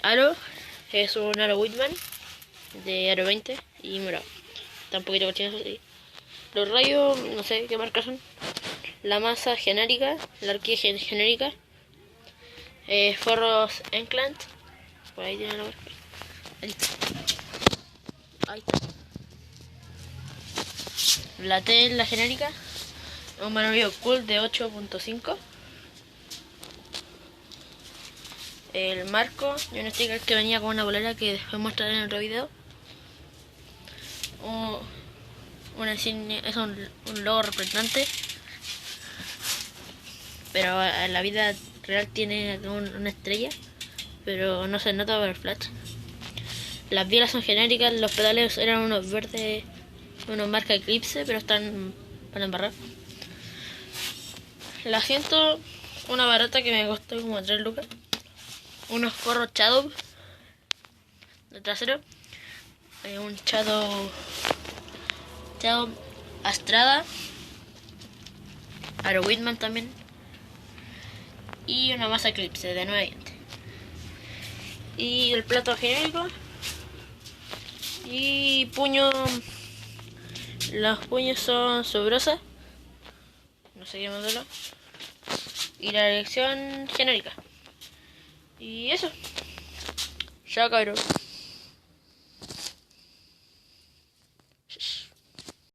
aro es un aro Whitman de aro 20 y morado. Está un poquito cochinoso, sí. Los rayos, no sé qué marca son. La masa genérica, la arquilla genérica. Forros Enclant. Por ahí tiene la marca. Ahí está. Ahí está. La T, la genérica. Un manubrio cool de 8.5. El marco y un sticker que venía con una bolera que después mostraré en otro video. Una insignia, es un logo representante, pero en la vida real tiene una estrella, pero no se nota por el flash. Las bielas son genéricas, los pedales eran unos verdes, unos marca Eclipse, pero están para embarrar. El asiento, una barata que me costó como 3 lucas. Unos forros Shadow de trasero. Un Shadow Astrada. Aro Whitman también. Y una masa Eclipse de 9 dientes. Y el plato genérico. Y puño. Los puños son Subrosa. No sé qué modelo. Y la dirección genérica. Y eso. Chao, cabrón.